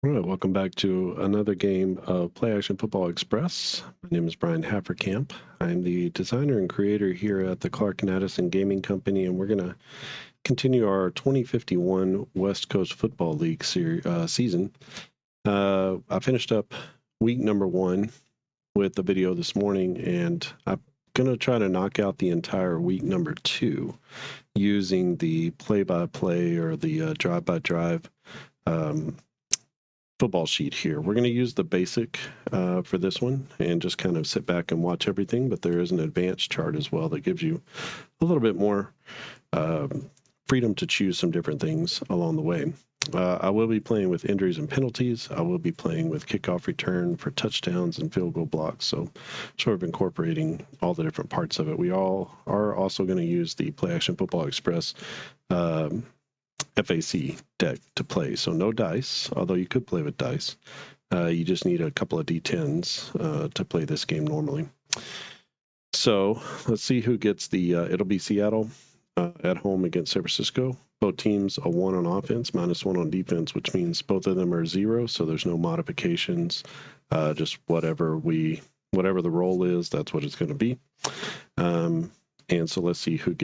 All right, welcome back to another game of Play Action Football Express. My name is Brian Haferkamp. I'm the designer and creator here at the Clark and Addison Gaming Company, and we're going to continue our 2051 West Coast Football League season. I finished up week number 1 with the video this morning, and I'm going to try to knock out the entire week number 2 using the play-by-play or the drive-by-drive football sheet here. We're going to use the basic for this one and just kind of sit back and watch everything, but there is an advanced chart as well that gives you a little bit more freedom to choose some different things along the way. I will be playing with injuries and penalties. I will be playing with kickoff return for touchdowns and field goal blocks. So sort of incorporating all the different parts of it. We all are also going to use the Play Action Football Express FAC deck to play. So no dice, although you could play with dice. You just need a couple of D10s to play this game normally. So let's see who gets the, it'll be Seattle at home against San Francisco. Both teams a 1 on offense, -1 on defense, which means both of them are 0. So there's no modifications. Just whatever the roll is, that's what it's going to be. And so let's see who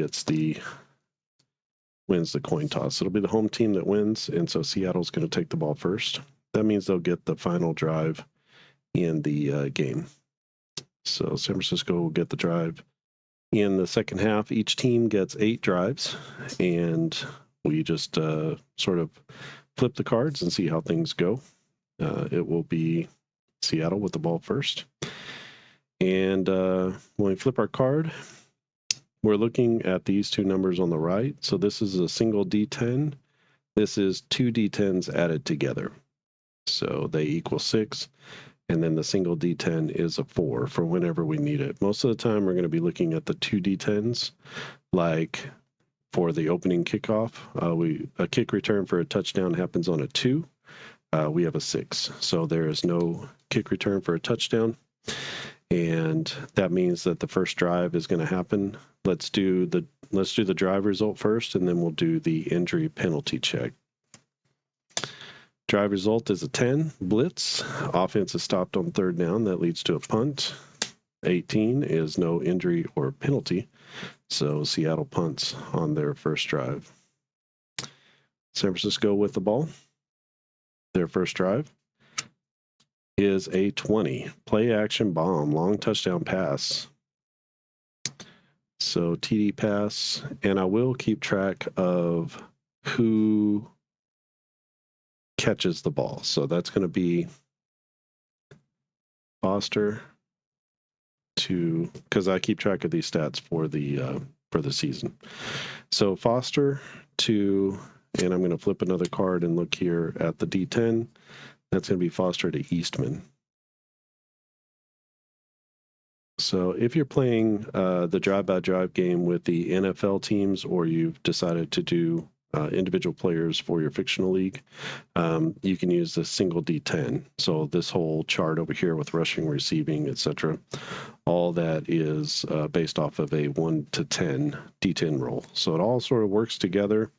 wins the coin toss. It'll be the home team that wins, and so Seattle's going to take the ball first. That means they'll get the final drive in the game. So San Francisco will get the drive in the second half. Each team gets 8 drives, and we just sort of flip the cards and see how things go. It will be Seattle with the ball first. And when we flip our card, we're looking at these two numbers on the right. So this is a single D10. This is 2 D10s added together. So they equal 6. And then the single D10 is a 4 for whenever we need it. Most of the time, we're going to be looking at the 2 D10s. Like for the opening kickoff, a kick return for a touchdown happens on a 2. We have a 6. So there is no kick return for a touchdown. And that means that the first drive is going to happen. Let's do the drive result first, and then we'll do the injury penalty check. Drive result is a 10, blitz. Offense is stopped on third down. That leads to a punt. 18 is no injury or penalty. So Seattle punts on their first drive. San Francisco with the ball. Their first drive is a 20. Play action bomb, long touchdown pass. So TD pass, and I will keep track of who catches the ball. So that's going to be Foster because I keep track of these stats for the season. So Foster to, and I'm going to flip another card and look here at the D10. That's going to be Foster to Eastman. So if you're playing the drive-by-drive game with the NFL teams, or you've decided to do individual players for your fictional league, you can use the single D10. So this whole chart over here with rushing, receiving, etc., all that is based off of a 1 to 10 D10 roll. So it all sort of works together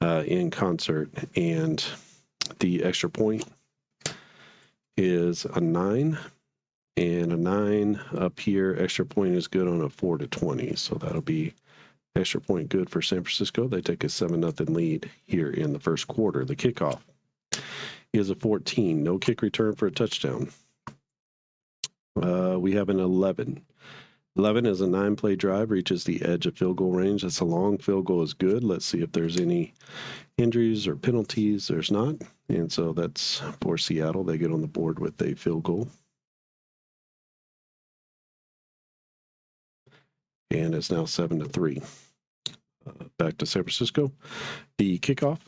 in concert, and the extra point is a 9. And a 9 up here, extra point is good on a 4 to 20. So that'll be extra point good for San Francisco. They take a 7-0 lead here in the first quarter. The kickoff is a 14. No kick return for a touchdown. We have an 11. 11 is a 9-play drive, reaches the edge of field goal range. That's a long field goal is good. Let's see if there's any injuries or penalties. There's not. And so that's for Seattle. They get on the board with a field goal. And it's now 7-3. Back to San Francisco. The kickoff,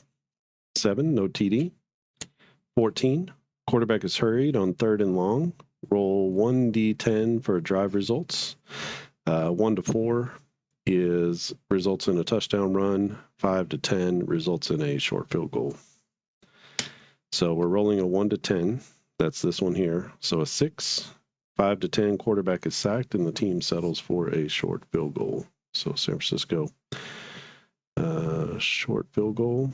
7, no TD. 14, quarterback is hurried on 3rd and long. Roll 1d10 for drive results. 1 to 4 results in a touchdown run. 5 to 10 results in a short field goal. So we're rolling a 1 to 10. That's this one here. So a 6. 5 to 10, quarterback is sacked, and the team settles for a short field goal. So San Francisco, short field goal.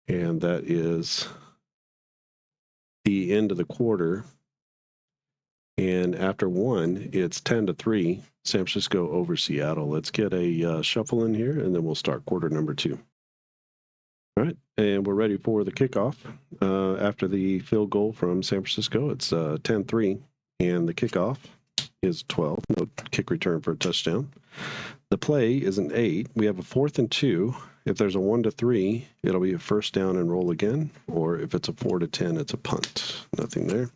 And that is the end of the quarter. And after one, it's 10-3, San Francisco over Seattle. Let's get a shuffle in here, and then we'll start quarter number 2. All right, and we're ready for the kickoff. After the field goal from San Francisco, it's 10-3, and the kickoff is 12. No kick return for a touchdown. The play is an 8. We have a 4th and 2. If there's a 1-3, it'll be a first down and roll again, or if it's a 4-10, it's a punt. Nothing there.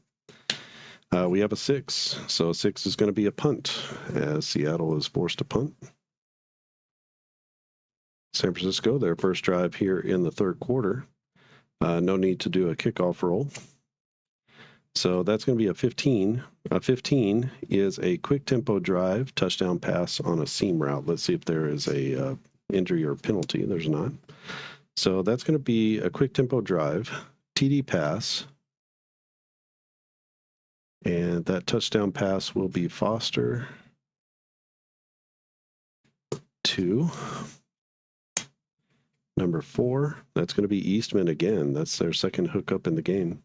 We have a 6, so a 6 is going to be a punt, as Seattle is forced to punt. San Francisco, their first drive here in the third quarter. No need to do a kickoff roll. So that's going to be a 15. A 15 is a quick tempo drive, touchdown pass on a seam route. Let's see if there is a injury or penalty. There's not. So that's going to be a quick tempo drive, TD pass. And that touchdown pass will be Foster to number 4. That's going to be Eastman again. That's their second hookup in the game.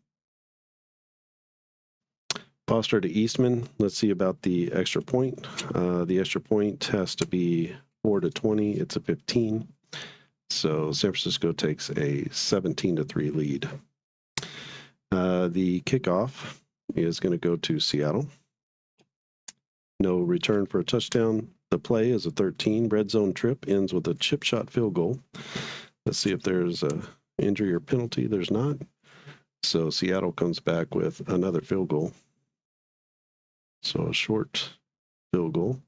Foster to Eastman. Let's see about the extra point. The extra point has to be 4-20. It's a 15. So San Francisco takes a 17-3 lead. The kickoff is going to go to Seattle. No return for a touchdown. The play is a 13. Red zone trip ends with a chip shot field goal. Let's see if there's an injury or penalty. There's not. So Seattle comes back with another field goal. So a short field goal.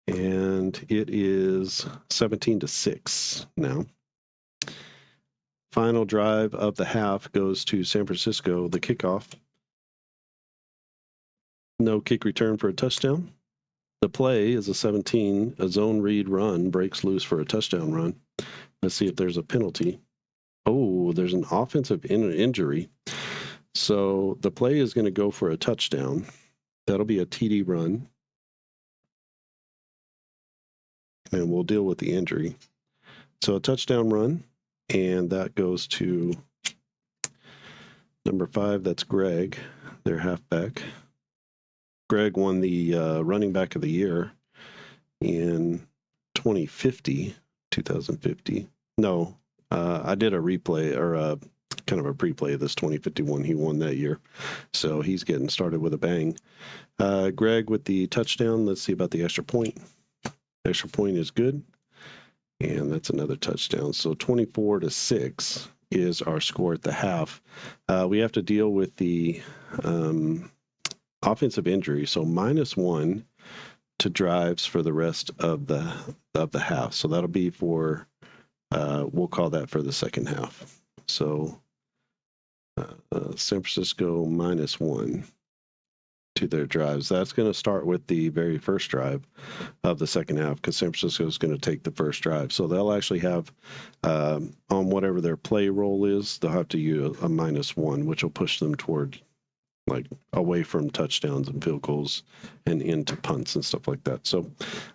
And it is 17-6 now. Final drive of the half goes to San Francisco, the kickoff. No kick return for a touchdown. The play is a 17, a zone read run, breaks loose for a touchdown run. Let's see if there's a penalty. Oh, there's an offensive injury. So the play is going to go for a touchdown. That'll be a TD run. And we'll deal with the injury. So a touchdown run, and that goes to number 5. That's Greg, their halfback. Greg won the running back of the year in 2050. No, I did a replay or kind of a pre-play of this 2051. He won that year. So he's getting started with a bang. Greg with the touchdown. Let's see about the extra point. Extra point is good. And that's another touchdown. So 24-6 is our score at the half. We have to deal with the offensive injury. So -1 to drives for the rest of the half. So that'll be for, we'll call that for the second half. So San Francisco -1 to their drives. That's going to start with the very first drive of the second half because San Francisco is going to take the first drive. So they'll actually have, on whatever their play roll is, they'll have to use a -1, which will push them toward, like, away from touchdowns and field goals and into punts and stuff like that. So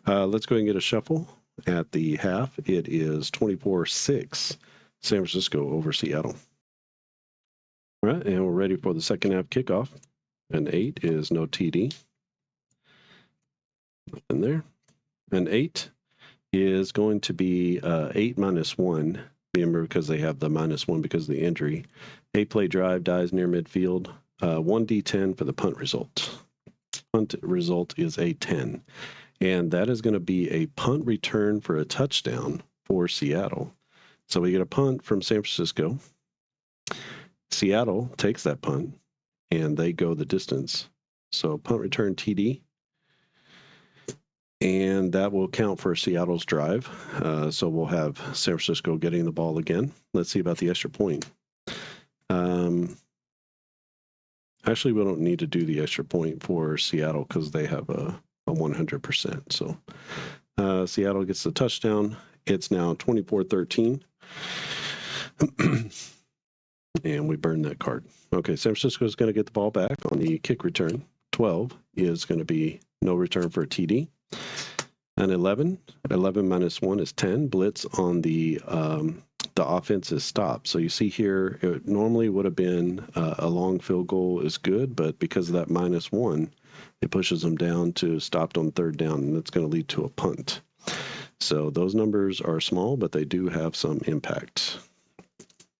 let's go ahead and get a shuffle at the half. It is 24-6, San Francisco over Seattle. All right, and we're ready for the second half kickoff. An 8 is no TD. Nothing there. An 8 is going to be 8 -1. Remember, because they have the -1 because of the injury. 8-play drive dies near midfield. 1D10 for the punt result. Punt result is a 10. And that is going to be a punt return for a touchdown for Seattle. So we get a punt from San Francisco. Seattle takes that punt, and they go the distance. So punt return TD. And that will count for Seattle's drive. So we'll have San Francisco getting the ball again. Let's see about the extra point. Actually, we don't need to do the extra point for Seattle because they have a 100%. So Seattle gets the touchdown. It's now 24-13. And we burn that card. Okay, San Francisco is going to get the ball back on the kick return. 12 is going to be no return for a TD. An 11. 11 minus 1 is 10. Blitz on the offense is stopped. So you see here, it normally would have been a long field goal is good, but because of that minus 1, it pushes them down to stopped on third down, and it's going to lead to a punt. So those numbers are small, but they do have some impact.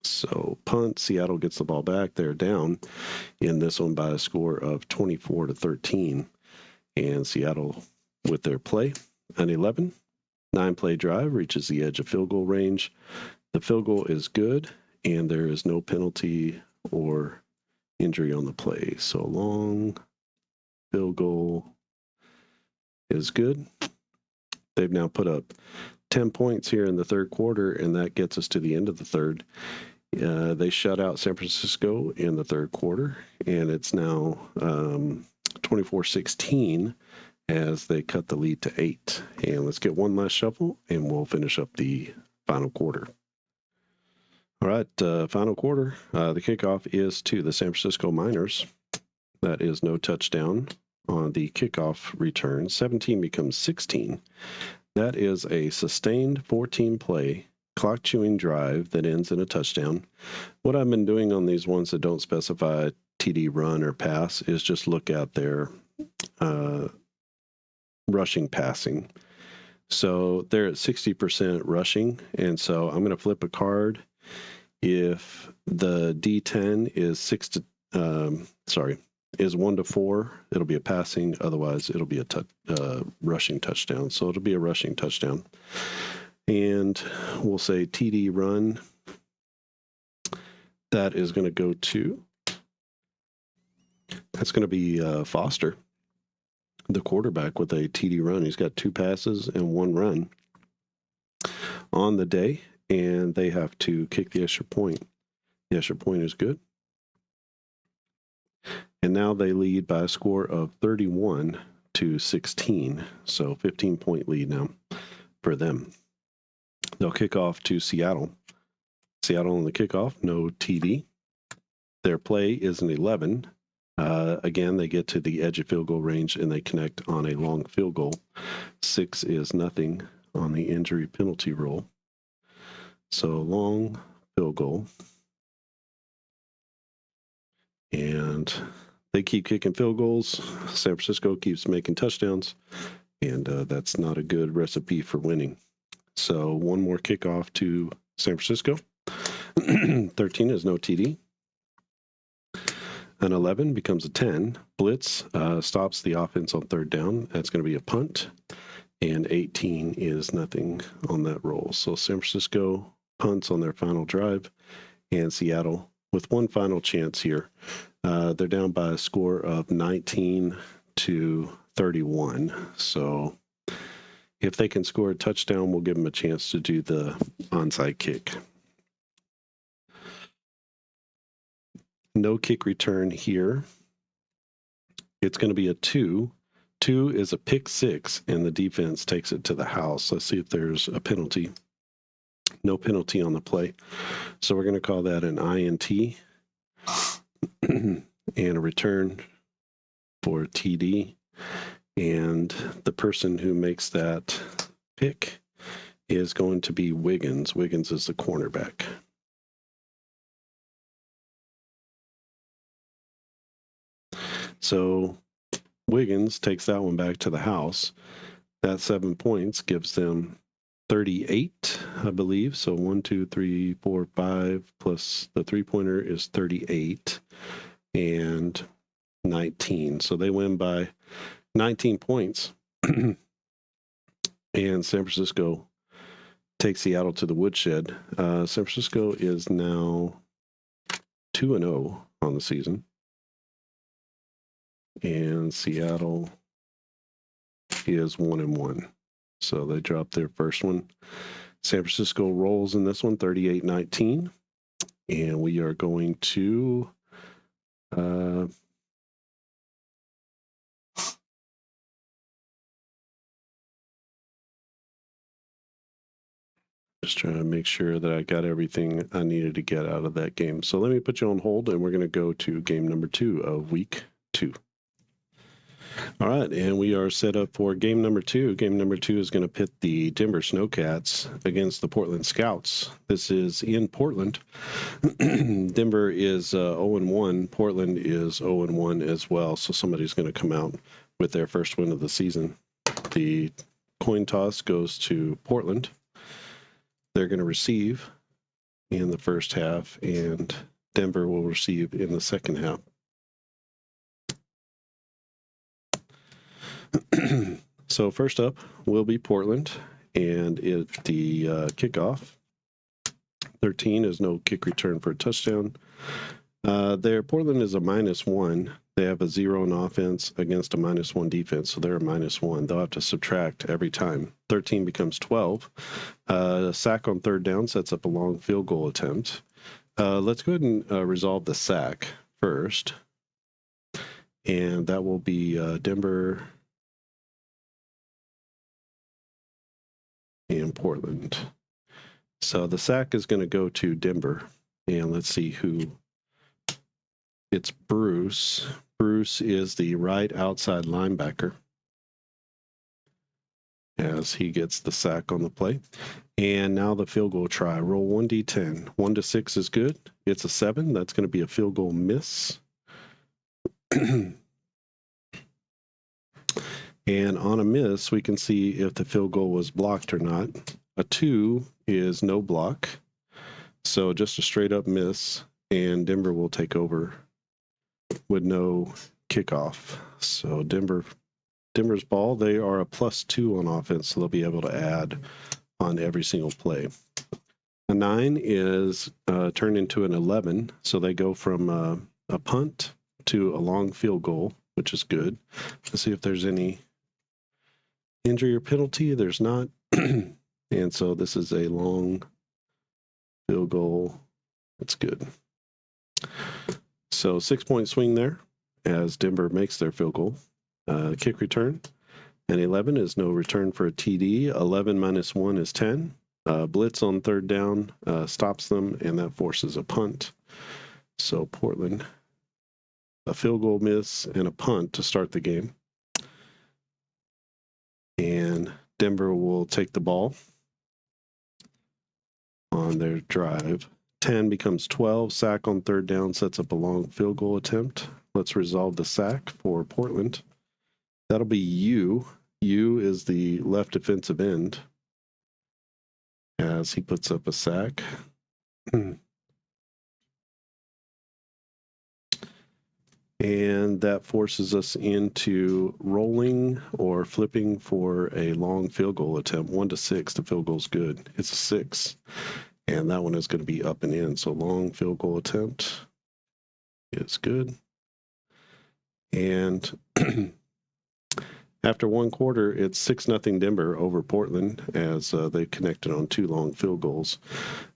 So punt, Seattle gets the ball back. They're down in this one by a score of 24-13. And Seattle with their play, an 11, 9-play drive, reaches the edge of field goal range. The field goal is good, and there is no penalty or injury on the play. So long field goal is good. They've now put up 10 points here in the third quarter, and that gets us to the end of the third. They shut out San Francisco in the third quarter, and it's now 24-16 as they cut the lead to 8. And let's get one last shuffle, and we'll finish up the final quarter. All right, final quarter. The kickoff is to the San Francisco Miners. That is no touchdown on the kickoff return. 17 becomes 16. That is a sustained 14-play clock-chewing drive that ends in a touchdown. What I've been doing on these ones that don't specify TD run or pass is just look at their rushing passing. So they're at 60% rushing, and so I'm going to flip a card. If the D10 is 1 to 4, it'll be a passing. Otherwise, it'll be a rushing touchdown. So it'll be a rushing touchdown. And we'll say TD run. That is going to go to, that's going to be Foster, the quarterback, with a TD run. He's got 2 passes and 1 run on the day, and they have to kick the extra point. The extra point is good. And now they lead by a score of 31-16. So 15-point lead now for them. They'll kick off to Seattle. Seattle on the kickoff, no TD. Their play is an 11. Again, they get to the edge of field goal range, and they connect on a long field goal. 6 is nothing on the injury penalty rule. So long field goal. And they keep kicking field goals. San Francisco keeps making touchdowns, and that's not a good recipe for winning. So one more kickoff to San Francisco. 13 is no TD. An 11 becomes a 10. Blitz stops the offense on third down. That's going to be a punt. And 18 is nothing on that roll. So San Francisco punts on their final drive. And Seattle with one final chance here. They're down by a score of 19-31. So if they can score a touchdown, we'll give them a chance to do the onside kick. No kick return here. It's going to be a 2. 2 is a pick 6, and the defense takes it to the house. Let's see if there's a penalty. No penalty on the play. So we're going to call that an INT and a return for TD. And the person who makes that pick is going to be Wiggins. Wiggins is the cornerback. So Wiggins takes that one back to the house. That 7 points gives them 38, I believe. So 1, 2, 3, 4, 5 plus the 3-pointer is 38 and 19. So they win by 19 points. And San Francisco takes Seattle to the woodshed. San Francisco is now 2-0 on the season. And Seattle is 1-1. So they dropped their first one. San Francisco rolls in this one, 38-19. And we are going to just trying to make sure that I got everything I needed to get out of that game. So let me put you on hold, and we're going to go to game number 2 of week 2. All right, and we are set up for game number 2. Game number 2 is going to pit the Denver Snowcats against the Portland Scouts. This is in Portland. Denver is 0-1. Portland is 0-1 as well, so somebody's going to come out with their first win of the season. The coin toss goes to Portland. They're going to receive in the first half, and Denver will receive in the second half. So first up will be Portland, and the kickoff. 13 is no kick return for a touchdown. Portland is a -1. They have a 0 in offense against a -1 defense, so they're a -1. They'll have to subtract every time. 13 becomes 12. Sack on third down sets up a long field goal attempt. Let's go ahead and resolve the sack first, and that will be Denver and Portland. So the sack is going to go to Denver, and let's see who. It's Bruce. Bruce is the right outside linebacker as he gets the sack on the play. And now the field goal try. Roll 1d10. 1 to 6 is good. It's a 7. That's going to be a field goal miss. And on a miss, we can see if the field goal was blocked or not. A 2 is no block. So just a straight up miss, and Denver will take over with no kickoff. So Denver's ball, they are a +2 on offense, so they'll be able to add on every single play. A 9 is turned into an 11, so they go from a punt to a long field goal, which is good. Let's see if there's any injury or penalty. There's not. And so this is a long field goal. That's good. So 6-point swing there as Denver makes their field goal. Kick return. And 11 is no return for a TD. 11 minus 1 is 10. Blitz on third down stops them, and that forces a punt. So Portland, a field goal miss and a punt to start the game. And Denver will take the ball on their drive. 10 becomes 12. Sack on third down sets up a long field goal attempt. Let's resolve the sack for Portland. That'll be U. U is the left defensive end as he puts up a sack. And that forces us into rolling or flipping for a long field goal attempt. 1 to 6, the field goal's good. It's a 6. And that one is going to be up and in. So long field goal attempt is good. And after one quarter, it's 6-0 Denver over Portland as they connected on 2 long field goals.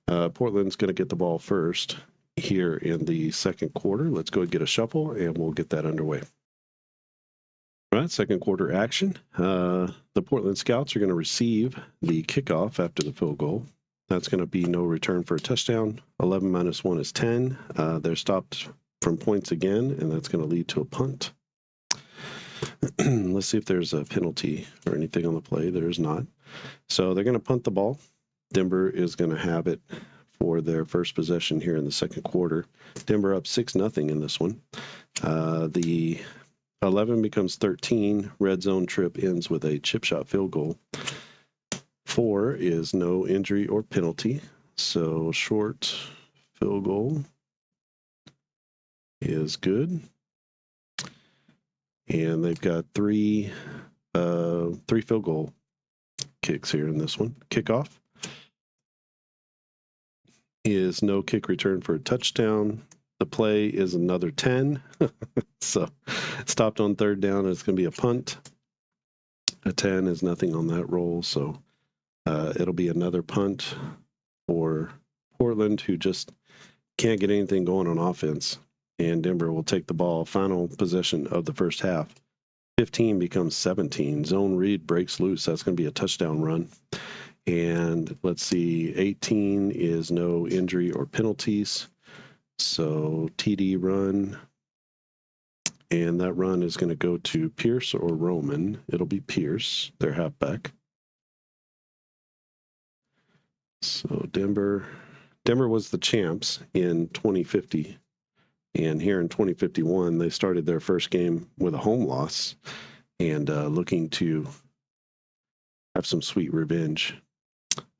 Portland's going to get the ball first here in the second quarter. Let's go and get a shuffle, and we'll get that underway. All right, second quarter action. The Portland Scouts are going to receive the kickoff after the field goal. That's going to be no return for a touchdown. 11 minus 1 is 10. They're stopped from points again, and that's going to lead to a punt. Let's see if there's a penalty or anything on the play. There is not. So they're going to punt the ball. Denver is going to have it for their first possession here in the second quarter. Denver up 6-0 in this one. The 11 becomes 13. Red zone trip ends with a chip shot field goal. 4 is no injury or penalty. So short field goal is good. And they've got three field goal kicks here in this one. Kickoff is no kick return for a touchdown. The play is another 10. So stopped on third down. It's going to be a punt. A 10 is nothing on that roll. So it'll be another punt for Portland, who just can't get anything going on offense. And Denver will take the ball. Final possession of the first half. 15 becomes 17. Zone read breaks loose. That's going to be a touchdown run. And let's see, 18 is no injury or penalties. So TD run and that run is going to go to Pierce or Roman. It'll be Pierce, their halfback. So Denver was the champs in 2050, and here in 2051 they started their first game with a home loss, and looking to have some sweet revenge.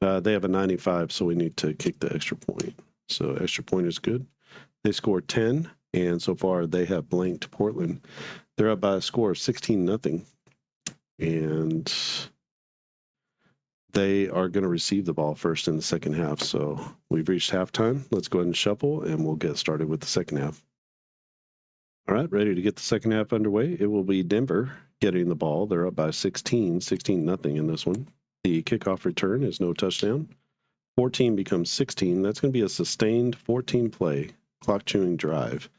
They have a 95, so we need to kick the extra point. So extra point is good. They scored 10, and so far they have blanked Portland. They're up by a score of 16-0, and they are going to receive the ball first in the second half. So we've reached halftime. Let's go ahead and shuffle, and we'll get started with the second half. All right, ready to get the second half underway. It will be Denver getting the ball. They're up by 16-0 in this one. The kickoff return is no touchdown. 14 becomes 16. That's going to be a sustained 14-play clock-chewing drive.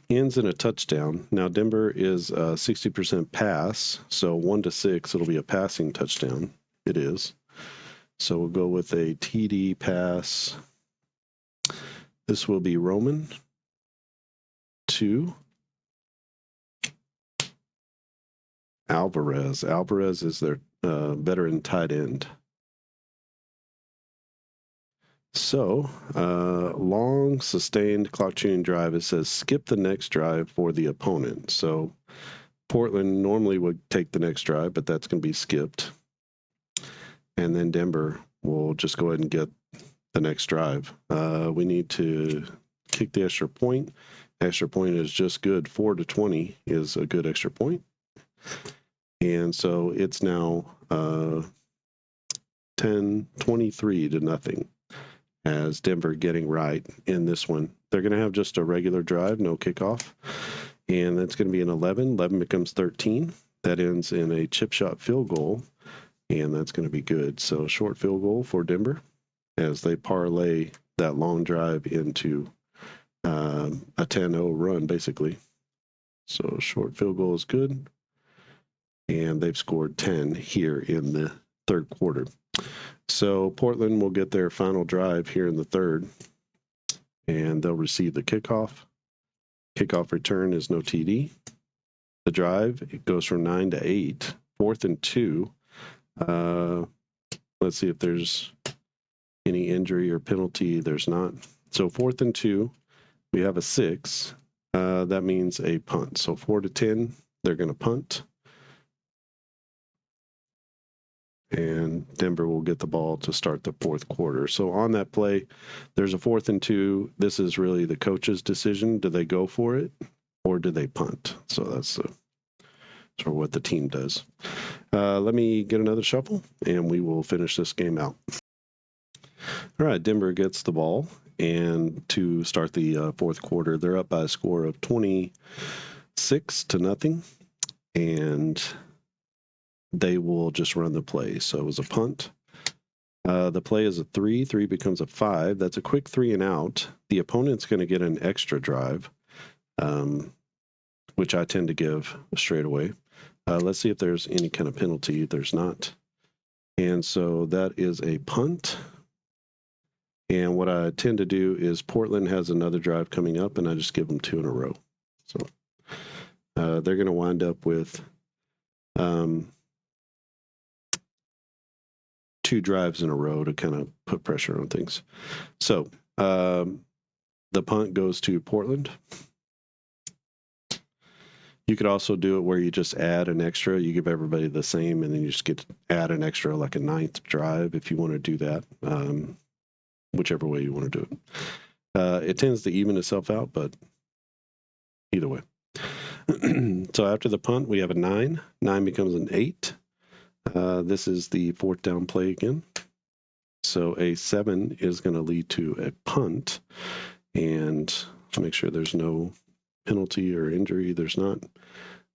Ends in a touchdown. Now, Denver is 60% pass, so 1-6, it'll be a passing touchdown. It is. So we'll go with a TD pass. This will be Roman to Alvarez. Alvarez is their veteran tight end. So, long, sustained clock-chewing drive. It says skip the next drive for the opponent. So, Portland normally would take the next drive, but that's going to be skipped. And then Denver will just go ahead and get the next drive. We need to kick the extra point. Extra point is just good. 4-20 is a good extra point. And so it's now 23-0 as Denver getting right in this one. They're going to have just a regular drive, no kickoff. And that's going to be an 11. 11 becomes 13. That ends in a chip shot field goal. And that's going to be good. So short field goal for Denver as they parlay that long drive into a 10-0 run, basically. So short field goal is good. And they've scored 10 here in the third quarter. So Portland will get their final drive here in the third, and they'll receive the kickoff. Kickoff return is no TD. The drive, it goes from 9-8, 4th and 2. Let's see if there's any injury or penalty. There's not. So 4th and 2, we have a 6. That means a punt. So 4-10, they're going to punt. And Denver will get the ball to start the fourth quarter. So on that play, there's a 4th and 2. This is really the coach's decision. Do they go for it or do they punt? So that's sort of what the team does. Let me get another shuffle, and we will finish this game out. All right, Denver gets the ball, and to start the fourth quarter, they're up by a score of 26-0, and they will just run the play. So it was a punt. The play is a 3. 3 becomes a 5. That's a quick 3 and out. The opponent's going to get an extra drive, which I tend to give straight away. Let's see if there's any kind of penalty. There's not. And so that is a punt. And what I tend to do is Portland has another drive coming up, and I just give them 2 in a row. So they're going to wind up with 2 drives in a row to kind of put pressure on things. So the punt goes to Portland. You could also do it where you just add an extra. You give everybody the same, and then you just get to add an extra, like a 9th drive if you want to do that, whichever way you want to do it. It tends to even itself out, but either way. So after the punt, we have a 9. 9 becomes an 8. This is the 4th down play again. So a 7 is going to lead to a punt. And to make sure there's no penalty or injury, there's not.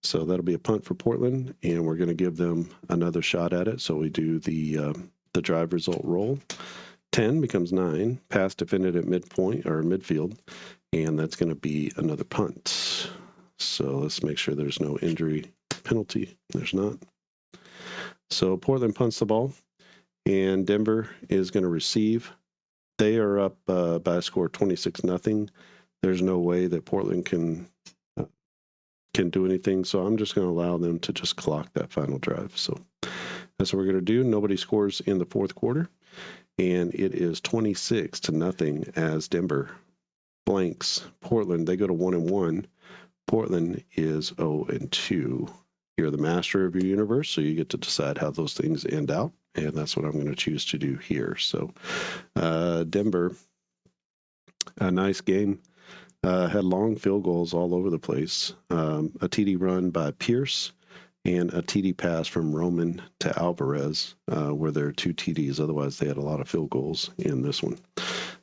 So that'll be a punt for Portland, and we're going to give them another shot at it. So we do the drive result roll. 10 becomes 9. Pass defended at midpoint or midfield, and that's going to be another punt. So let's make sure there's no injury penalty. There's not. So Portland punts the ball, and Denver is going to receive. They are up by a score of 26-0. There's no way that Portland can can do anything, so I'm just going to allow them to just clock that final drive. So that's what we're going to do. Nobody scores in the fourth quarter, and it is 26-0 as Denver blanks Portland. They go to 1-1. Portland is 0-2. You're the master of your universe, so you get to decide how those things end out, and that's what I'm going to choose to do here. So Denver, a nice game. Had long field goals all over the place. A TD run by Pierce and a TD pass from Roman to Alvarez were their two TDs. Otherwise, they had a lot of field goals in this one.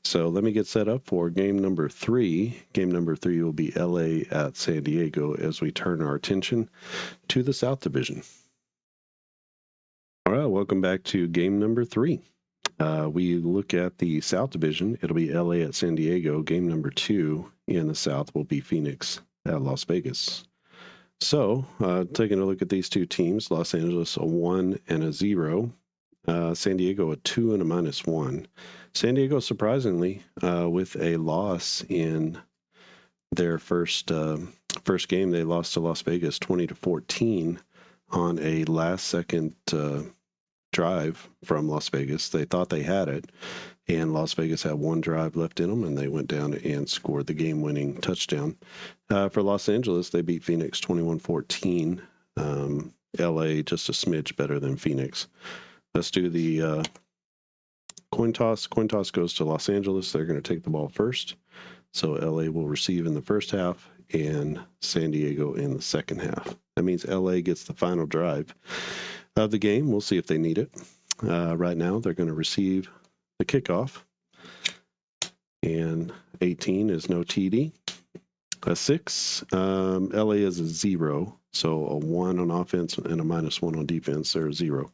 So let me get set up for game number 3. Game number 3 will be LA at San Diego as we turn our attention to the South Division. All right, welcome back to game number 3. We look at the South Division. It'll be LA at San Diego. Game number 2 in the South will be Phoenix at Las Vegas. So, taking a look at these two teams, Los Angeles a 1 and a 0. San Diego a 2 and a -1. San Diego, surprisingly, with a loss in their first game, they lost to Las Vegas 20-14 on a last-second drive from Las Vegas. They thought they had it, and Las Vegas had one drive left in them, and they went down and scored the game-winning touchdown. For Los Angeles, they beat Phoenix 21-14. LA just a smidge better than Phoenix. Let's do the coin toss. Coin toss goes to Los Angeles. They're going to take the ball first. So LA will receive in the first half and San Diego in the second half. That means LA gets the final drive of the game. We'll see if they need it. Right now, they're going to receive the kickoff. And 18 is no TD. A 6, LA is a 0. So a 1 on offense and a -1 on defense. They're a 0.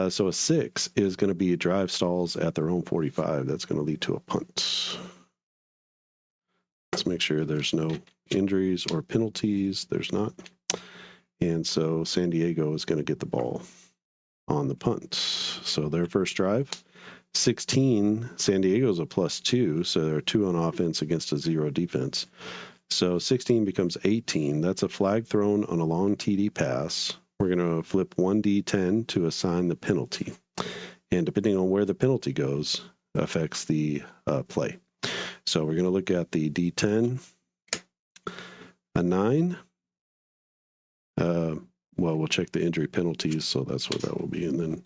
So a 6 is going to be drive stalls at their own 45. That's going to lead to a punt. Let's make sure there's no injuries or penalties. There's not. And so San Diego is going to get the ball on the punt. So their first drive, 16, San Diego's a +2, so they're 2 on offense against a 0 defense. So 16 becomes 18. That's a flag thrown on a long TD pass. We're going to flip 1D10 to assign the penalty. And depending on where the penalty goes, affects the play. So we're going to look at the D10. A 9. Well, we'll check the injury penalties, so that's what that will be. And then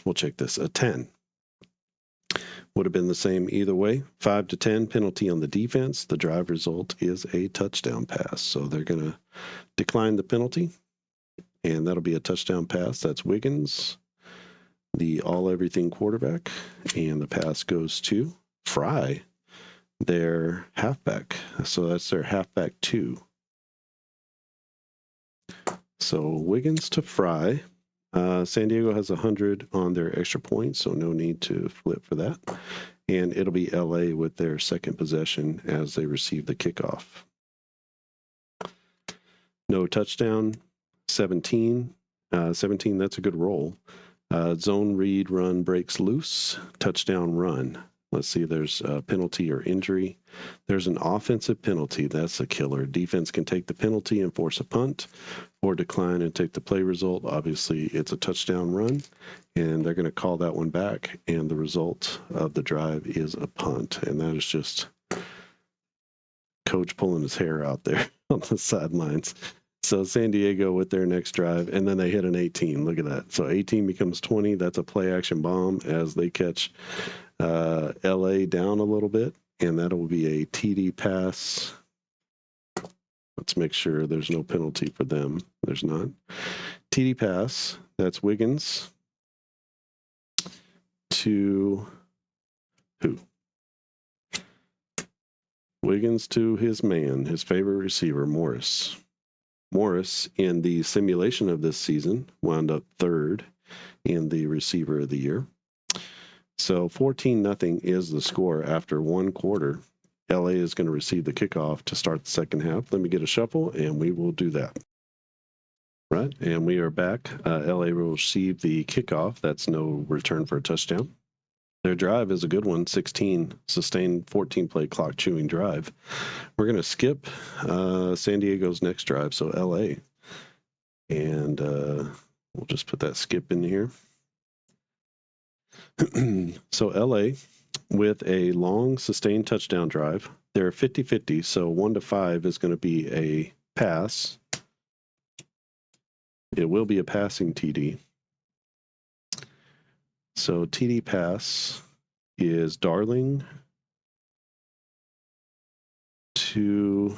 we'll check this. A 10. Would have been the same either way. 5 to 10 penalty on the defense. The drive result is a touchdown pass. So they're going to decline the penalty, and that'll be a touchdown pass. That's Wiggins, the all-everything quarterback, and the pass goes to Fry, their halfback. So that's their halfback 2. So Wiggins to Fry. San Diego has 100 on their extra points, so no need to flip for that. And it'll be LA with their second possession as they receive the kickoff. No touchdown, 17. 17, that's a good roll. Zone read run breaks loose, touchdown run. Let's see if there's a penalty or injury. There's an offensive penalty. That's a killer. Defense can take the penalty and force a punt, or decline and take the play result. Obviously, it's a touchdown run, and they're going to call that one back, and the result of the drive is a punt. And that is just coach pulling his hair out there on the sidelines. So San Diego with their next drive, and then they hit an 18. Look at that. So 18 becomes 20. That's a play-action bomb as they catch LA down a little bit, and that'll be a TD pass. Let's make sure there's no penalty for them. There's not. TD pass. That's Wiggins to who? Wiggins to his man, his favorite receiver, Morris. Morris, in the simulation of this season, wound up 3rd in the receiver of the year. So 14-0 is the score after one quarter. LA is going to receive the kickoff to start the second half. Let me get a shuffle, and we will do that. Right, and we are back. LA will receive the kickoff. That's no return for a touchdown. Their drive is a good one, 16, sustained 14-play clock-chewing drive. We're going to skip San Diego's next drive, so LA. And we'll just put that skip in here. So LA, with a long, sustained touchdown drive, they're 50-50, so 1 to 5 is going to be a pass. It will be a passing TD. So TD pass is Darling to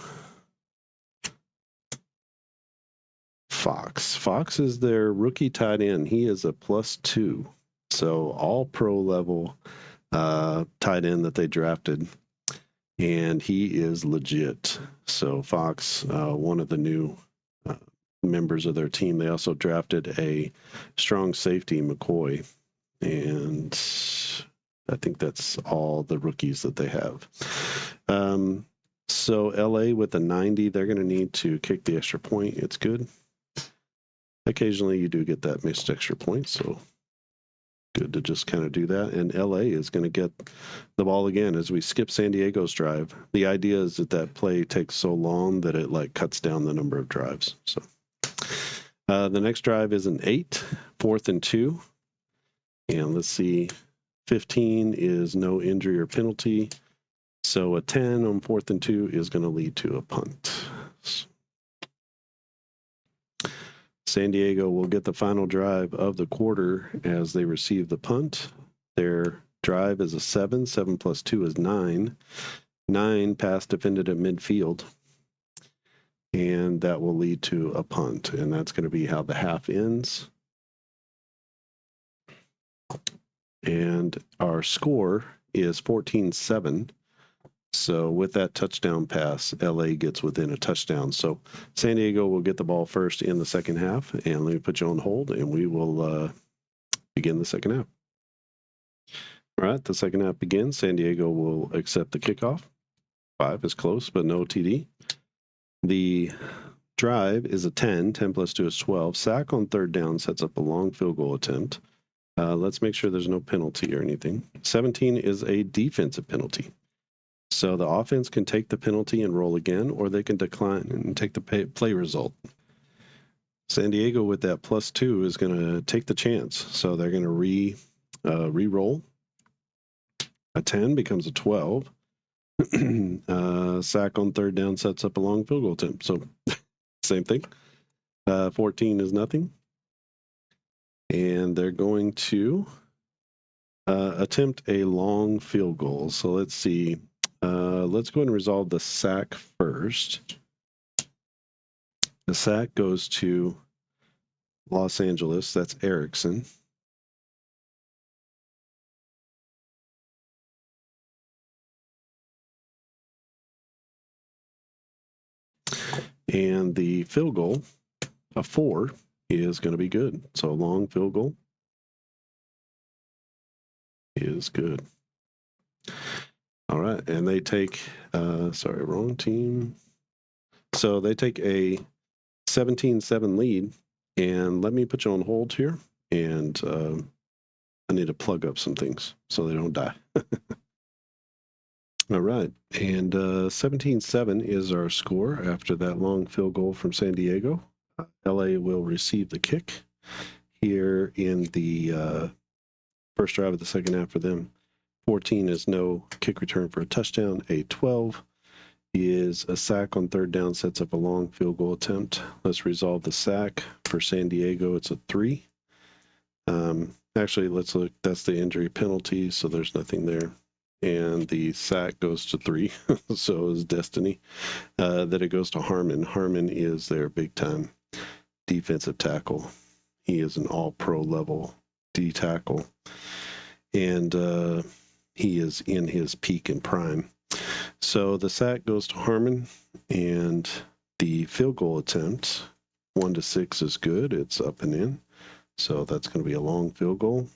Fox. Fox is their rookie tight end. He is a +2. So all pro level tight end that they drafted. And he is legit. So Fox, one of the new members of their team, they also drafted a strong safety, McCoy. And I think that's all the rookies that they have. So LA with a 90, they're going to need to kick the extra point. It's good. Occasionally you do get that missed extra point, so good to just kind of do that. And LA is going to get the ball again as we skip San Diego's drive. The idea is that play takes so long that it like cuts down the number of drives. So the next drive is an 8, 4th and 2. And let's see, 15 is no injury or penalty. So a 10 on 4th and 2 is going to lead to a punt. San Diego will get the final drive of the quarter as they receive the punt. Their drive is a 7. 7 plus 2 is 9. 9 pass defended at midfield. And that will lead to a punt. And that's going to be how the half ends. And our score is 14-7. So with that touchdown pass, LA gets within a touchdown. So San Diego will get the ball first in the second half. And let me put you on hold, and we will begin the second half. All right, the second half begins. San Diego will accept the kickoff. 5 is close, but no TD. The drive is a 10. 10 plus 2 is 12. Sack on third down sets up a long field goal attempt. Let's make sure there's no penalty or anything. 17 is a defensive penalty. So the offense can take the penalty and roll again, or they can decline and take the play result. San Diego with that +2 is going to take the chance. So they're going to re-roll. A 10 becomes a 12. Sack on third down sets up a long field goal attempt. So same thing. 14 is nothing. And they're going to attempt a long field goal. So let's see. Let's go ahead and resolve the sack first. The sack goes to Los Angeles. That's Erickson. And the field goal, a 4, is going to be good. So a long field goal is good. All right, and they take, wrong team. So they take a 17-7 lead, and let me put you on hold here, and I need to plug up some things so they don't die. All right, and 17-7 is our score after that long field goal from San Diego. LA will receive the kick here in the first drive of the second half for them. 14 is no kick return for a touchdown. A 12 is a sack on third down, sets up a long field goal attempt. Let's resolve the sack. For San Diego, it's a 3. Actually, let's look. That's the injury penalty, so there's nothing there. And the sack goes to 3, so is destiny. That it goes to Harmon. Harmon is their big-time defensive tackle. He is an all-pro level D tackle. And he is in his peak and prime. So the sack goes to Harmon, and the field goal attempt, 1 to 6 is good. It's up and in. So that's going to be a long field goal.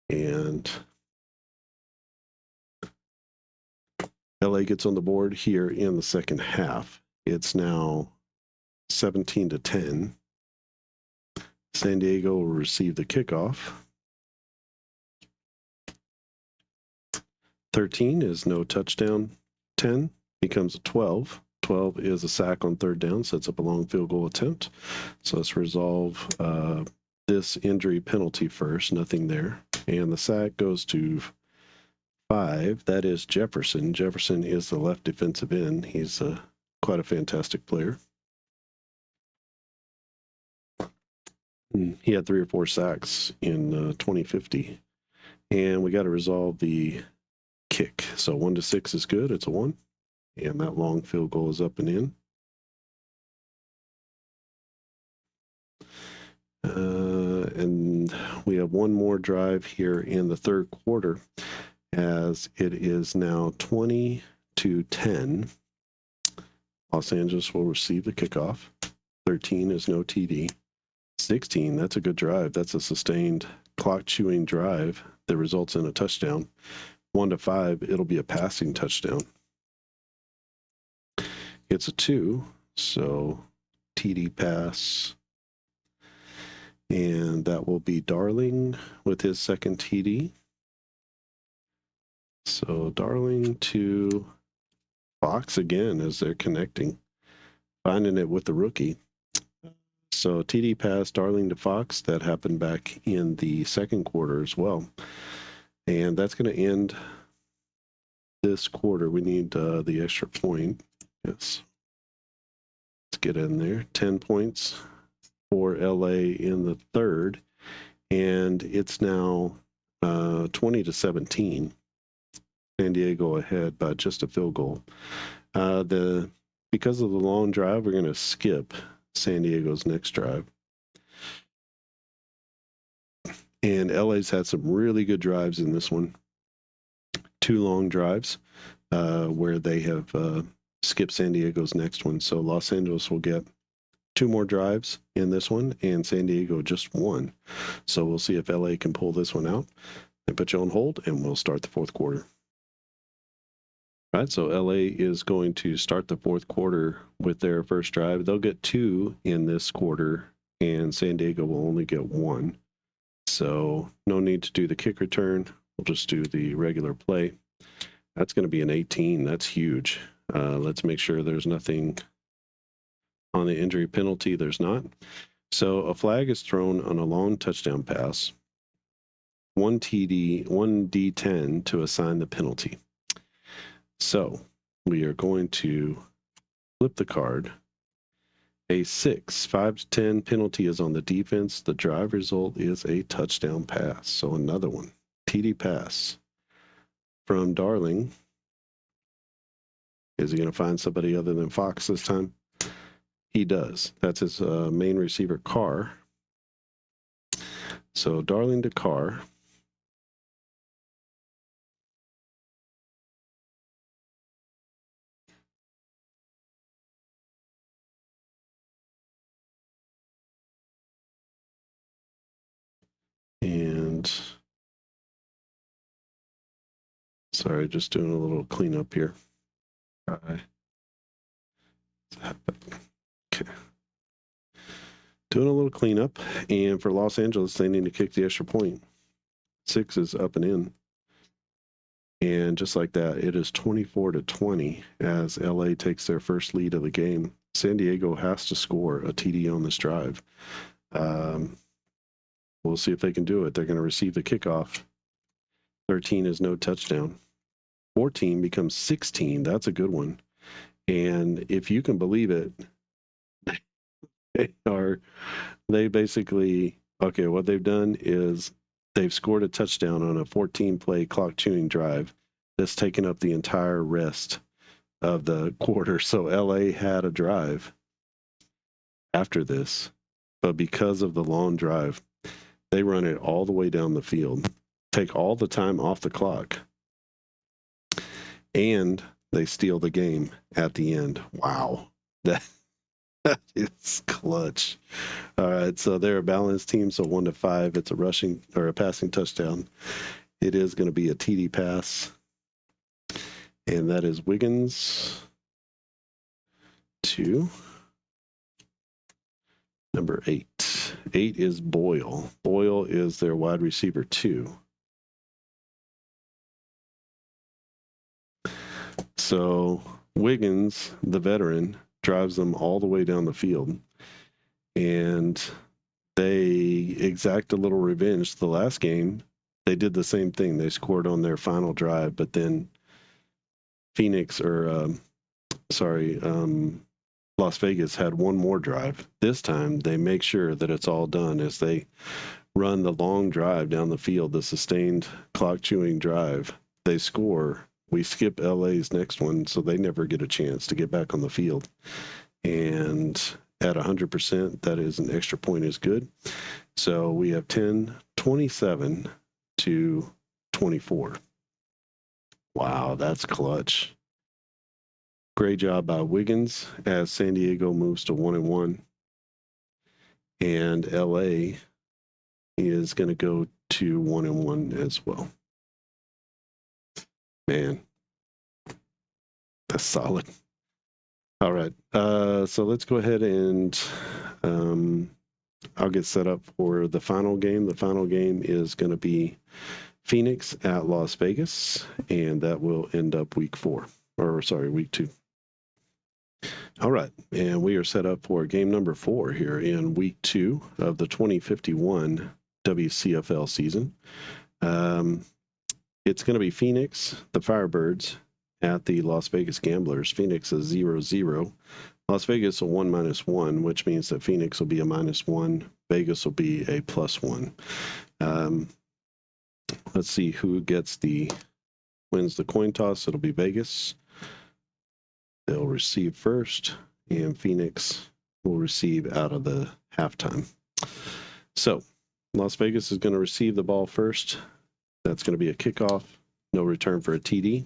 And LA gets on the board here in the second half. It's now 17-10. San Diego will receive the kickoff. 13 is no touchdown. 10 becomes a 12. 12 is a sack on third down, sets up a long field goal attempt. So let's resolve this injury penalty first. Nothing there. And the sack goes to 5. That is Jefferson. Jefferson is the left defensive end. He's quite a fantastic player. He had 3 or 4 sacks in 2050. And we got to resolve the kick. So 1 to 6 is good. It's a 1. And that long field goal is up and in. And we have one more drive here in the third quarter, as it is now 20-10. Los Angeles will receive the kickoff. 13 is no TD. 16, that's a good drive. That's a sustained clock-chewing drive that results in a touchdown. 1 to 5, it'll be a passing touchdown. It's a 2, so TD pass. And that will be Darling with his second TD. So Darling to Fox again as they're connecting, finding it with the rookie. So TD pass, Darling to Fox. That happened back in the second quarter as well. And that's going to end this quarter. We need the extra point. Yes. Let's get in there. 10 points for LA in the third. And it's now 20-17. San Diego ahead by just a field goal. Because of the long drive, we're going to skip San Diego's next drive. And LA's had some really good drives in this one. 2 long drives where they have skipped San Diego's next one. So Los Angeles will get 2 more drives in this one, and San Diego just 1. So we'll see if LA can pull this one out. And put you on hold, and we'll start the fourth quarter. All right, so LA is going to start the fourth quarter with their first drive. They'll get 2 in this quarter, and San Diego will only get 1. So no need to do the kick return. We'll just do the regular play. That's going to be an 18. That's huge. Let's make sure there's nothing on the injury penalty. There's not. So a flag is thrown on a long touchdown pass. 1 TD, 1 D10 to assign the penalty. So we are going to flip the card. A 6, 5-10 penalty is on the defense. The drive result is a touchdown pass. So another one. TD pass from Darling. Is he going to find somebody other than Fox this time? He does. That's his main receiver, Carr. So Darling to Carr. And sorry, just doing a little cleanup here. Okay. Doing a little cleanup, and for Los Angeles, they need to kick the extra point. 6 is up and in. And just like that, it is 24-20 as LA takes their first lead of the game. San Diego has to score a TD on this drive. We'll see if they can do it. They're going to receive the kickoff. 13 is no touchdown. 14 becomes 16. That's a good one. And if you can believe it, they basically, okay, what they've done is they've scored a touchdown on a 14-play clock-chewing drive that's taken up the entire rest of the quarter. So LA had a drive after this, but because of the long drive, they run it all the way down the field, take all the time off the clock, and they steal the game at the end. Wow. That is clutch. All right, so they're a balanced team, so 1 to 5. It's a rushing or a passing touchdown. It is going to be a TD pass, and that is Wiggins to number 8. 8 is Boyle. Boyle is their wide receiver 2. So Wiggins, the veteran, drives them all the way down the field. And they exact a little revenge. The last game, they did the same thing. They scored on their final drive, but then Las Vegas had one more drive. This time, they make sure that it's all done as they run the long drive down the field, the sustained clock-chewing drive. They score. We skip LA's next one, so they never get a chance to get back on the field. And at 100%, that is an extra point is good. So we have 27 to 24. Wow, that's clutch. Great job by Wiggins as San Diego moves to 1-1. And LA is going to go to 1-1 as well. Man, that's solid. All right. So let's go ahead and I'll get set up for the final game. The final game is going to be Phoenix at Las Vegas, and that will end up week 2. All right, and we are set up for game number 4 here in week 2 of the 2051 WCFL season. It's going to be Phoenix, the Firebirds, at the Las Vegas Gamblers. Phoenix is 0-0. Las Vegas a 1-1, which means that Phoenix will be a -1. Vegas will be a +1. Let's see who wins the coin toss. It'll be Vegas. They'll receive first, and Phoenix will receive out of the halftime. So Las Vegas is going to receive the ball first. That's going to be a kickoff. No return for a TD.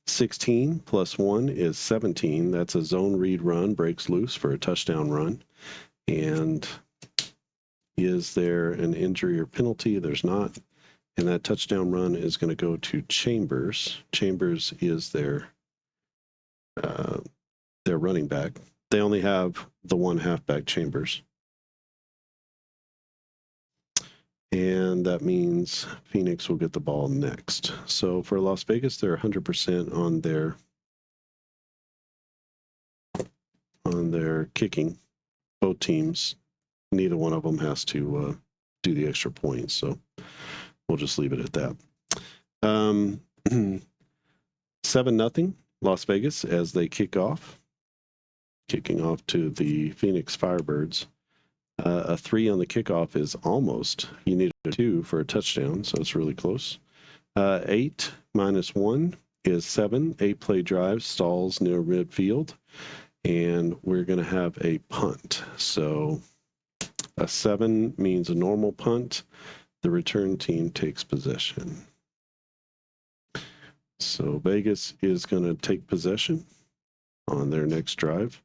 16 plus 1 is 17. That's a zone read run, breaks loose for a touchdown run. And is there an injury or penalty? There's not. And that touchdown run is going to go to Chambers. Chambers is their running back. They only have the one halfback, Chambers. And that means Phoenix will get the ball next. So for Las Vegas, they're 100% on their kicking. Both teams, neither one of them has to do the extra points. So we'll just leave it at that. 7-0 Las Vegas as they kicking off to the Phoenix Firebirds. A 3 on the kickoff is almost. You need a 2 for a touchdown, so it's really close. 8 minus 1 is 7. 8-play drive stalls near midfield, and we're going to have a punt. So a 7 means a normal punt. The return team takes possession. So Vegas is going to take possession on their next drive.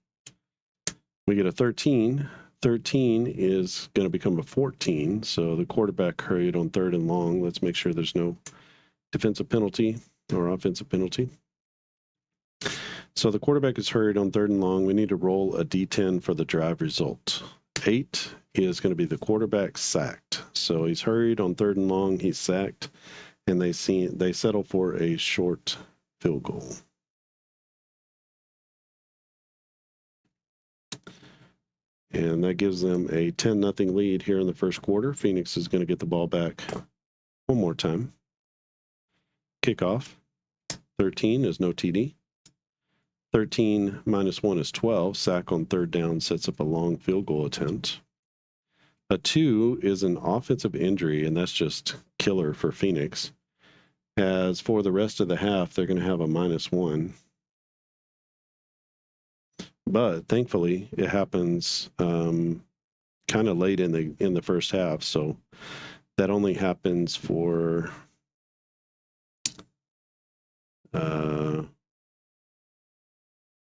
We get a 13. 13 is going to become a 14, so the quarterback hurried on 3rd and long. Let's make sure there's no defensive penalty or offensive penalty. So the quarterback is hurried on 3rd and long. We need to roll a D10 for the drive result. 8 is going to be the quarterback sacked. So he's hurried on 3rd and long, he's sacked, and they settle for a short field goal. And that gives them a 10-0 lead here in the first quarter. Phoenix is going to get the ball back one more time. Kickoff. 13 is no TD. 13 minus 1 is 12. Sack on 3rd down sets up a long field goal attempt. A 2 is an offensive injury, and that's just killer for Phoenix. As for the rest of the half, they're going to have a -1. But thankfully, it happens kind of late in the first half, so that only happens for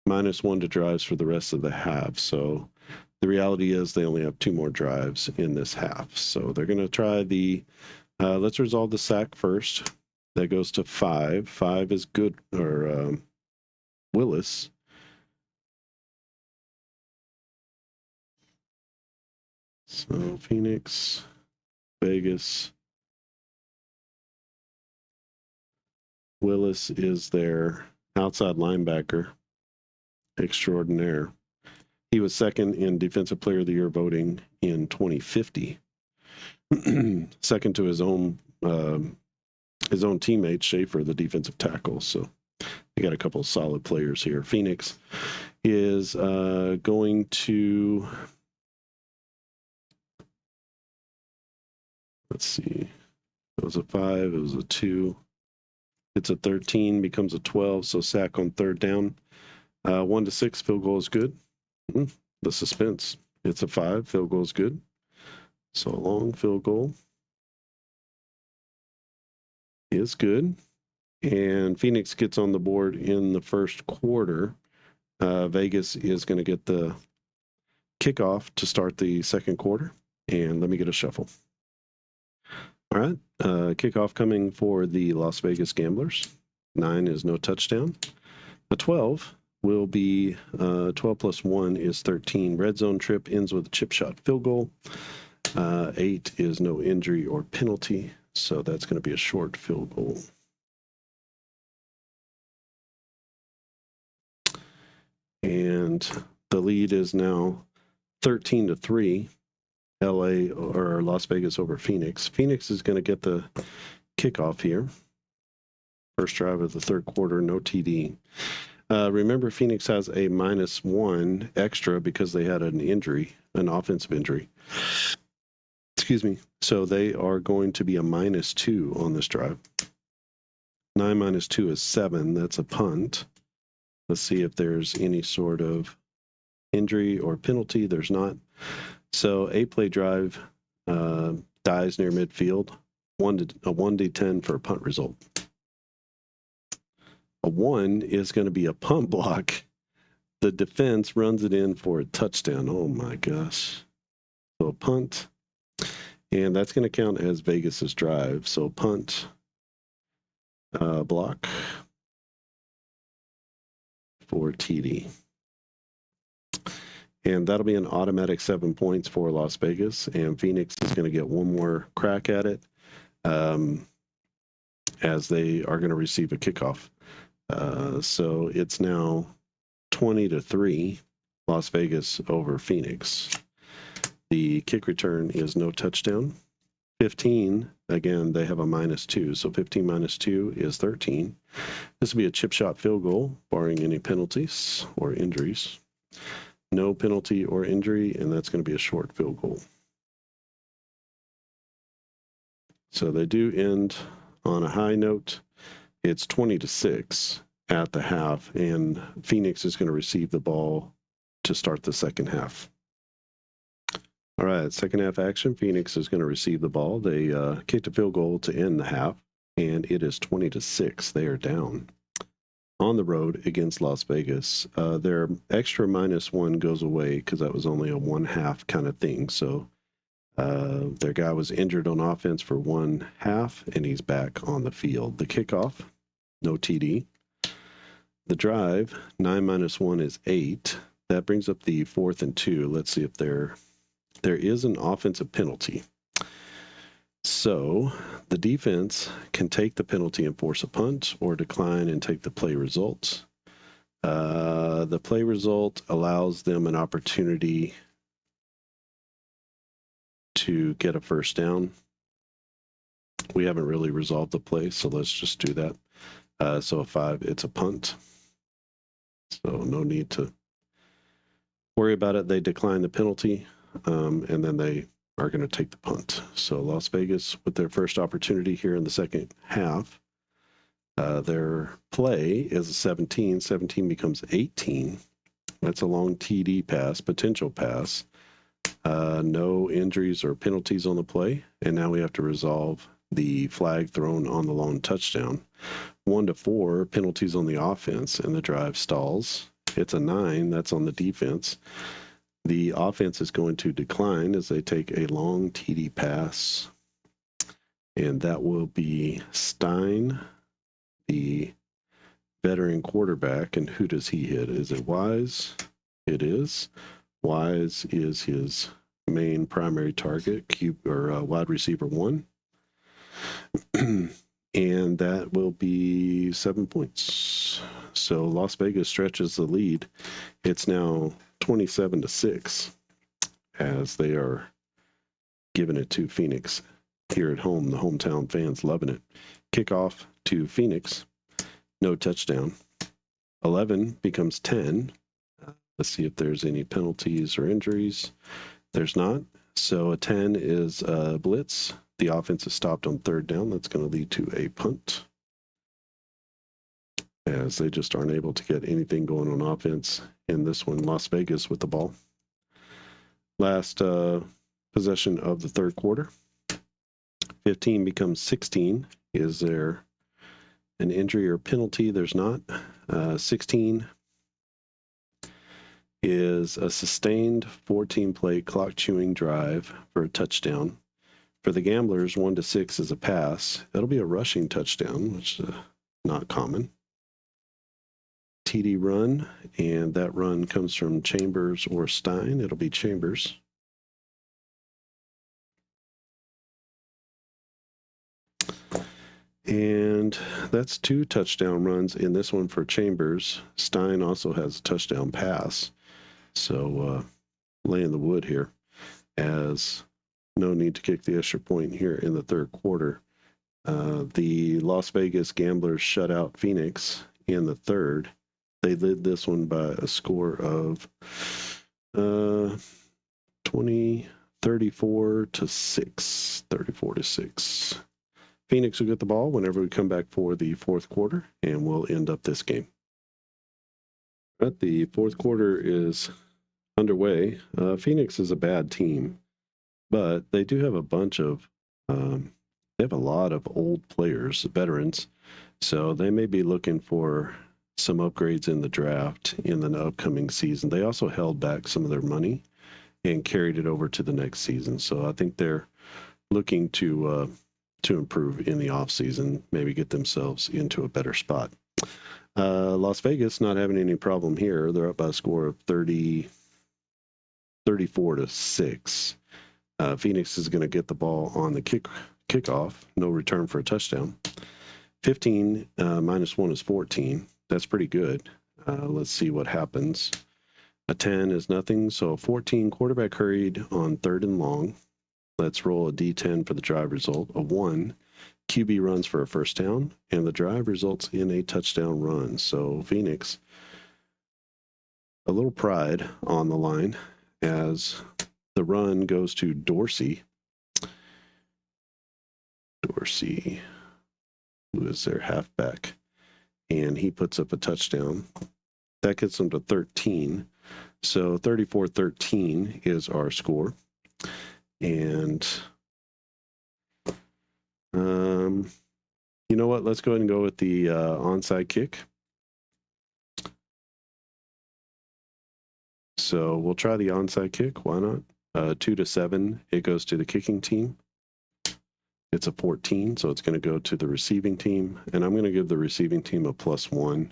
-1 to drives for the rest of the half. So the reality is they only have 2 more drives in this half. So they're going to try let's resolve the sack first. That goes to 5. 5 is good, or Willis. So Phoenix, Vegas, Willis is their outside linebacker extraordinaire. He was second in Defensive Player of the Year voting in 2050, second to his own teammate Schaefer, the defensive tackle. So they got a couple of solid players here. Phoenix is going to, let's see, it was a 5, it was a 2. It's a 13, becomes a 12, so sack on third down. 1 to 6, field goal is good. The suspense. It's a 5, field goal is good. So a long field goal is good. And Phoenix gets on the board in the first quarter. Vegas is going to get the kickoff to start the second quarter. And let me get a shuffle. All right. Kickoff coming for the Las Vegas Gamblers. 9 is no touchdown. The 12 will be 12 plus 1 is 13. Red zone trip ends with a chip shot field goal. 8 is no injury or penalty. So that's going to be a short field goal. And the lead is now 13-3. LA or Las Vegas over Phoenix. Phoenix is going to get the kickoff here. First drive of the third quarter, no TD. Remember, Phoenix has a -1 extra because they had an injury, an offensive injury. Excuse me. So they are going to be a -2 on this drive. 9 minus 2 is 7. That's a punt. Let's see if there's any sort of injury or penalty. There's not. So 8-play drive dies near midfield. A 1d10 for a punt result. A 1 is going to be a punt block. The defense runs it in for a touchdown. Oh my gosh. So a punt. And that's going to count as Vegas's drive. So punt, block for TD. And that'll be an automatic 7 points for Las Vegas. And Phoenix is going to get one more crack at it as they are going to receive a kickoff. So it's now 20-3, Las Vegas over Phoenix. The kick return is no touchdown. 15, again, they have a -2. So 15 minus 2 is 13. This will be a chip shot field goal, barring any penalties or injuries. No penalty or injury, and that's going to be a short field goal. So they do end on a high note. It's 20-6 at the half, and Phoenix is going to receive the ball to start the second half. All right, second half action. Phoenix is going to receive the ball. They kicked a field goal to end the half, and it is 20-6. They are down on the road against Las Vegas. Their extra -1 goes away because that was only a 1/2 kind of thing. So their guy was injured on offense for 1/2, and he's back on the field. The kickoff, no TD. The drive, 9 minus 1 is 8. That brings up the 4th and 2. Let's see if there is an offensive penalty. So the defense can take the penalty and force a punt, or decline and take the play result. The play result allows them an opportunity to get a first down. We haven't really resolved the play, so let's just do that. So a 5, it's a punt. So no need to worry about it. They decline the penalty, and then they are going to take the punt. So Las Vegas with their first opportunity here in the second half. Their play is a 17. 17 becomes 18. That's a long TD pass, potential pass. No injuries or penalties on the play. And now we have to resolve the flag thrown on the long touchdown. 1-4, penalties on the offense, and the drive stalls. It's a 9. That's on the defense. The offense is going to decline as they take a long TD pass. And that will be Stein, the veteran quarterback. And who does he hit? Is it Wise? It is. Wise is his main primary target, wide receiver 1. And that will be 7 points. So Las Vegas stretches the lead. It's now 27-6 as they are giving it to Phoenix here at home. The hometown fans loving it. Kickoff to Phoenix. No touchdown. 11 becomes 10. Let's see if there's any penalties or injuries. There's not. So a 10 is a blitz. The offense is stopped on third down. That's going to lead to a punt, as they just aren't able to get anything going on offense in this one. Las Vegas with the ball. Last possession of the third quarter. 15 becomes 16. Is there an injury or penalty? There's not. 16 is a sustained 14-play clock-chewing drive for a touchdown. For the Gamblers, 1-6 is a pass. That'll be a rushing touchdown, which is not common. TD run, and that run comes from Chambers or Stein. It'll be Chambers. And that's 2 touchdown runs in this one for Chambers. Stein also has a touchdown pass. So laying the wood here, as no need to kick the extra point here in the third quarter. The Las Vegas Gamblers shut out Phoenix in the third. They led this one by a score of 34-6. Phoenix will get the ball whenever we come back for the fourth quarter, and we'll end up this game. But the fourth quarter is underway. Phoenix is a bad team, but they do have a bunch of they have a lot of old players, veterans, so they may be looking for some upgrades in the draft in the upcoming season. They also held back some of their money and carried it over to the next season, so I think they're looking to improve in the offseason, maybe get themselves into a better spot. Las Vegas not having any problem here. They're up by a score of 34-6. Phoenix is going to get the ball on the kickoff. No return for a touchdown. 15 minus 1 is 14. That's pretty good. Let's see what happens. A 10 is nothing. So 14, quarterback hurried on third and long. Let's roll a D10 for the drive result. A 1, QB runs for a first down, and the drive results in a touchdown run. So Phoenix, a little pride on the line as the run goes to Dorsey. Dorsey, who is their halfback, and he puts up a touchdown. That gets them to 13. So 34-13 is our score. And you know what? Let's go ahead and go with the onside kick. So we'll try the onside kick. Why not? 2-7. It goes to the kicking team. It's a 14, so it's going to go to the receiving team. And I'm going to give the receiving team a +1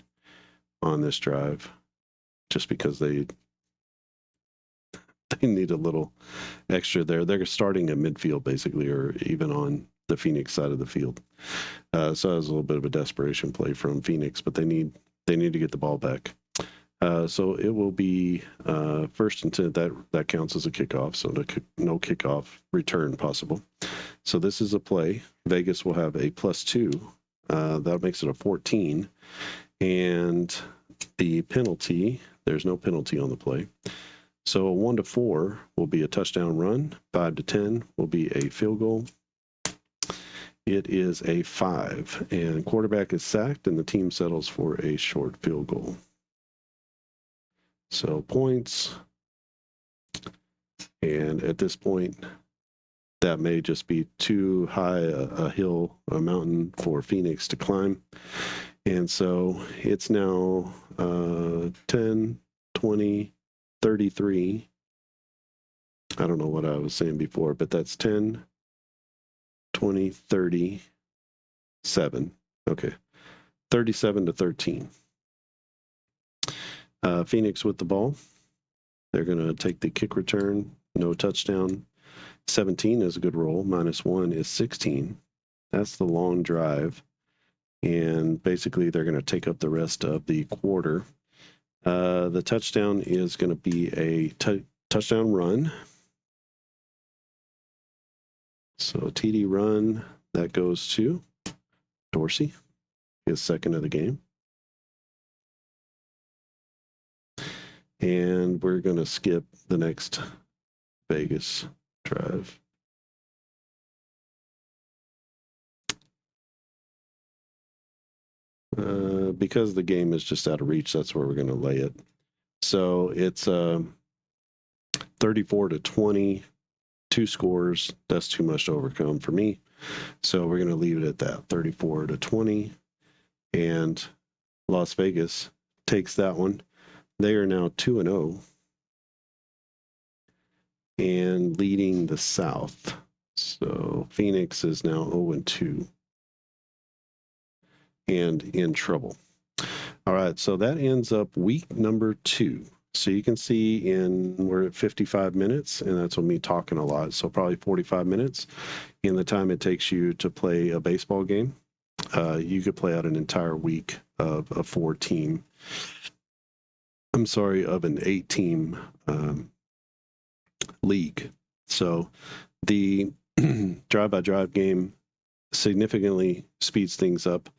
on this drive, just because they need a little extra there. They're starting at midfield, basically, or even on the Phoenix side of the field. So that was a little bit of a desperation play from Phoenix, but they need to get the ball back. So it will be first and 10. That counts as a kickoff, so no kickoff return possible. So this is a play. Vegas will have a +2. That makes it a 14. And the penalty, there's no penalty on the play. So a 1-4 will be a touchdown run. 5-10 will be a field goal. It is a 5, and quarterback is sacked, and the team settles for a short field goal. So points, and at this point, that may just be too high a hill, a mountain for Phoenix to climb. And so it's now 10, 20, 33. I don't know what I was saying before, but that's 10, 20, 37. Okay. 37-13. Phoenix with the ball. They're going to take the kick return. No touchdown. 17 is a good roll. -1 is 16. That's the long drive. And basically, they're going to take up the rest of the quarter. The touchdown is going to be a touchdown run. So TD run, that goes to Dorsey, his second of the game. And we're going to skip the next Vegas drive. Because the game is just out of reach, that's where we're going to lay it. So it's 34-20, 2 scores. That's too much to overcome for me. So we're going to leave it at that, 34-20. And Las Vegas takes that one. They are now 2-0 and leading the South. So Phoenix is now 0-2 and in trouble. All right, so that ends up week number 2. So you can see we're at 55 minutes, and that's with me talking a lot. So probably 45 minutes in the time it takes you to play a baseball game. You could play out an entire week of a 4-team. I'm sorry, of an 8-team league. So the drive-by-drive game significantly speeds things up.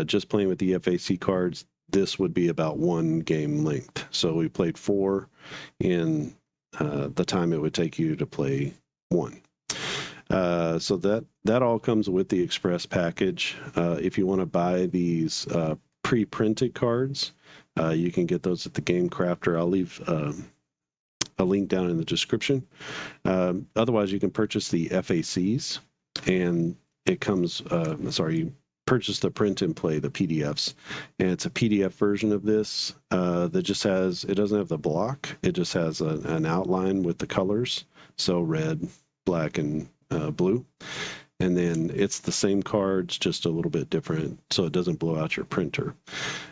Just playing with the FAC cards, this would be about 1 game length. So we played 4 in the time it would take you to play 1. So that all comes with the Express package. If you want to buy these pre-printed cards, you can get those at the Game Crafter. I'll leave a link down in the description. Otherwise, you can purchase the FACs, and it comes, you purchase the print and play, the PDFs. And it's a PDF version of this that just has, it doesn't have the block. It just has an outline with the colors. So red, black, and blue. And then it's the same cards, just a little bit different, so it doesn't blow out your printer.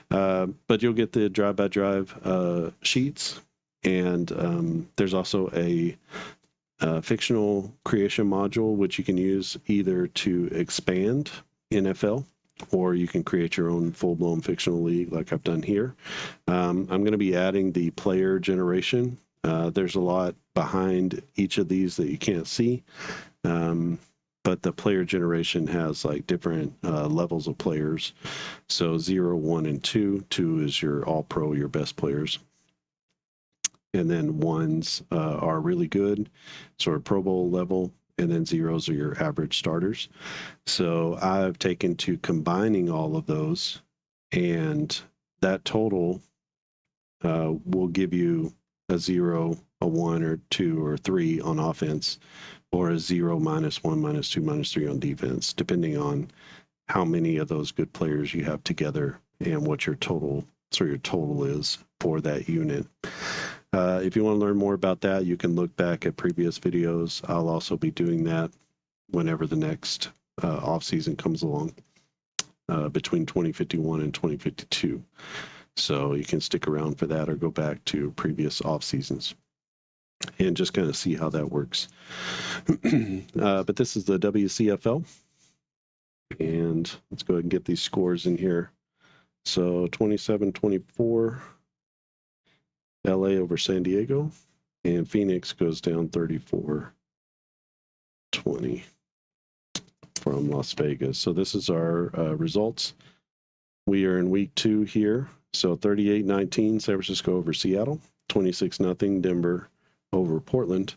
But you'll get the drive-by-drive sheets, and there's also a fictional creation module, which you can use either to expand NFL, or you can create your own full-blown fictional league like I've done here. I'm going to be adding the player generation. There's a lot behind each of these that you can't see. But the player generation has like different levels of players. So 0, 1, and 2. 2 is your all-pro, your best players. And then 1s are really good, sort of Pro Bowl level. And then 0s are your average starters. So I've taken to combining all of those, and that total will give you a 0, a 1, or 2, or 3 on offense, or a 0, -1, -2, -3 on defense, depending on how many of those good players you have together and what your total is for that unit. If you want to learn more about that, you can look back at previous videos. I'll also be doing that whenever the next off-season comes along, between 2051 and 2052. So you can stick around for that or go back to previous off-seasons and just kind of see how that works. But this is the WCFL. And let's go ahead and get these scores in here. So 27-24, LA over San Diego, and Phoenix goes down 34-20 from Las Vegas. So this is our results. We are in week 2 here. So 38-19, San Francisco over Seattle. 26-0, Denver over Portland.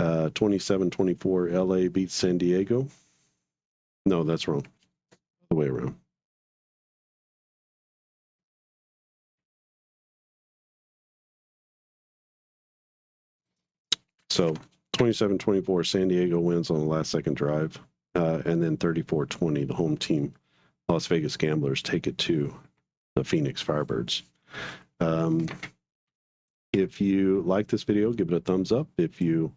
27-24, LA beats San Diego. No, that's wrong. The way around. So 27-24, San Diego wins on the last second drive. And then 34-20, the home team, Las Vegas Gamblers, take it to the Phoenix Firebirds. If you like this video, give it a thumbs up. If you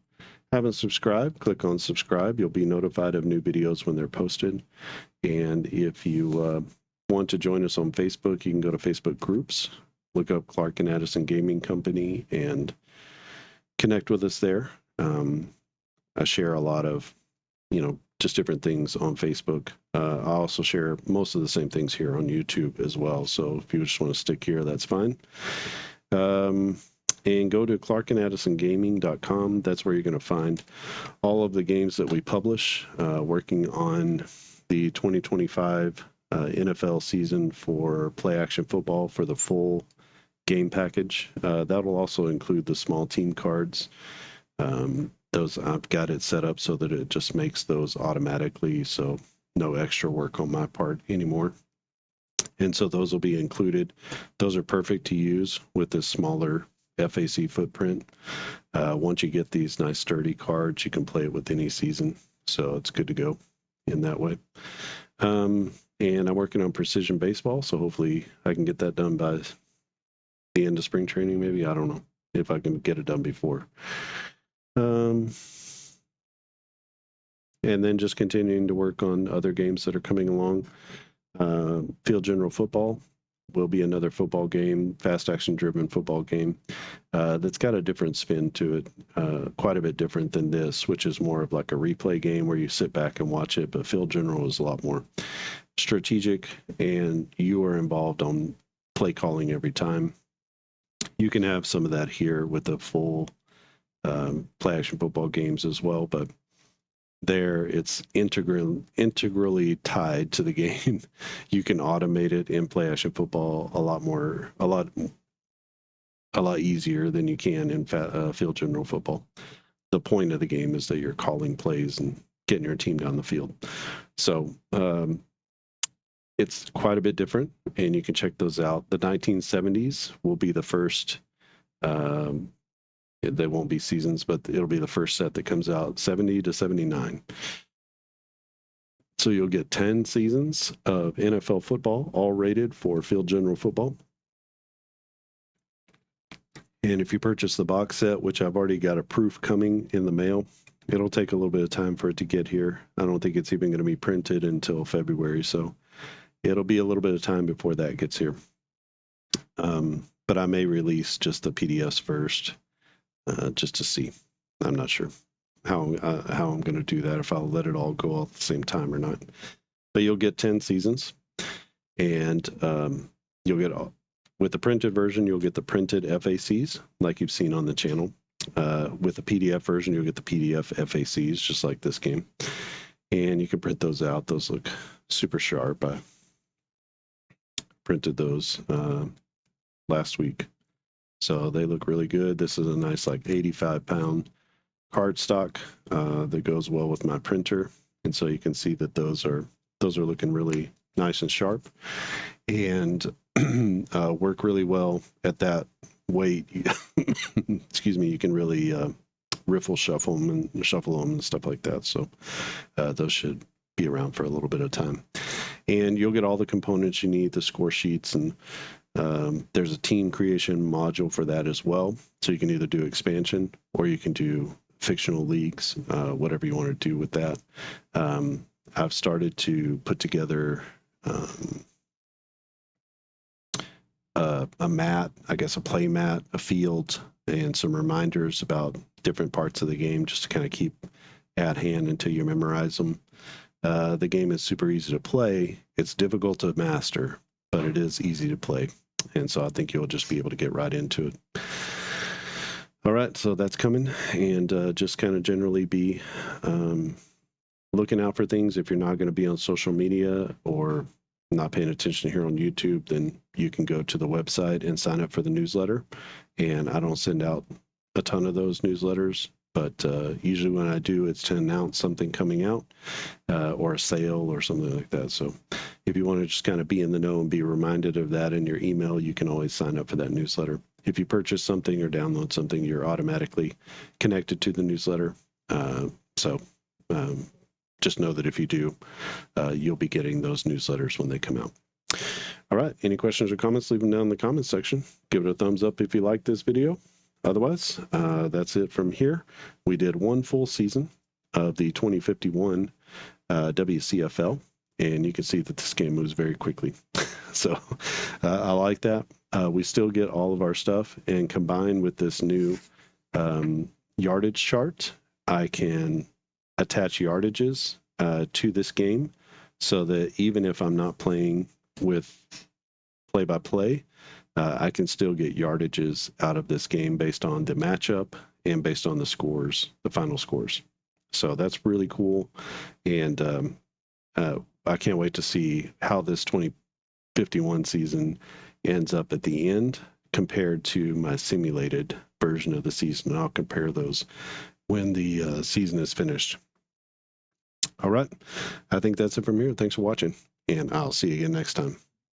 haven't subscribed, click on subscribe. You'll be notified of new videos when they're posted. And if you want to join us on Facebook, you can go to Facebook groups, look up Clark and Addison Gaming Company, and connect with us there. I share a lot of, just different things on Facebook. I also share most of the same things here on YouTube as well. So if you just want to stick here, that's fine. And go to clarkandaddisongaming.com. That's where you're going to find all of the games that we publish, working on the 2025 NFL season for play action football for the full game package. That will also include the small team cards. Those I've got it set up so that it just makes those automatically, so no extra work on my part anymore. And so those will be included. Those are perfect to use with this smaller FAC footprint. Once you get these nice sturdy cards, you can play it with any season. So it's good to go in that way. And I'm working on precision baseball, so hopefully I can get that done by the end of spring training, maybe. I don't know if I can get it done before. And then just continuing to work on other games that are coming along. Field General Football will be another football game, fast action driven football game that's got a different spin to it, quite a bit different than this, which is more of like a replay game where you sit back and watch it. But Field General is a lot more strategic, and you are involved on play calling every time. You can have some of that here with the full play action football games as well, but there it's integrally tied to the game. You can automate it in play action football a lot easier than you can in Field General Football. The point of the game is that you're calling plays and getting your team down the field. So it's quite a bit different, and you can check those out. The 1970s will be the first. They won't be seasons, but it'll be the first set that comes out, 70 to 79. So you'll get 10 seasons of NFL football, all rated for Field General Football. And if you purchase the box set, which I've already got a proof coming in the mail, it'll take a little bit of time for it to get here. I don't think it's even going to be printed until February, so it'll be a little bit of time before that gets here. But I may release just the PDFs first. Just to see. I'm not sure how I'm going to do that, if I'll let it all go all at the same time or not. But you'll get 10 seasons, and you'll get, with the printed version, you'll get the printed FACs like you've seen on the channel. With the PDF version, you'll get the PDF FACs, just like this game. And you can print those out. Those look super sharp. I printed those last week. So they look really good. This is a nice, like 85-pound cardstock that goes well with my printer, and so you can see that those are looking really nice and sharp, and work really well at that weight. Excuse me. You can really riffle shuffle them and stuff like that. So those should be around for a little bit of time, and you'll get all the components you need, the score sheets, and there's a team creation module for that as well. So you can either do expansion or you can do fictional leagues, whatever you want to do with that. I've started to put together a mat, I guess a play mat, a field, and some reminders about different parts of the game just to kind of keep at hand until you memorize them. The game is super easy to play. It's difficult to master, but it is easy to play. And so I think you'll just be able to get right into it. All right, so that's coming, and just kind of generally be looking out for things. If you're not going to be on social media or not paying attention here on YouTube, then you can go to the website and sign up for the newsletter. And I don't send out a ton of those newsletters, but usually when I do, it's to announce something coming out or a sale or something like that. So if you want to just kind of be in the know and be reminded of that in your email, you can always sign up for that newsletter. If you purchase something or download something, you're automatically connected to the newsletter. Just know that if you do, you'll be getting those newsletters when they come out. All right, any questions or comments, leave them down in the comments section. Give it a thumbs up if you like this video. Otherwise, that's it from here. We did one full season of the 2051 WCFL, and you can see that this game moves very quickly. So I like that. We still get all of our stuff, and combined with this new yardage chart, I can attach yardages to this game, so that even if I'm not playing with play-by-play, I can still get yardages out of this game based on the matchup and based on the scores, the final scores. So that's really cool, and I can't wait to see how this 2051 season ends up at the end compared to my simulated version of the season. I'll compare those when the season is finished. All right. I think that's it from here. Thanks for watching, and I'll see you again next time.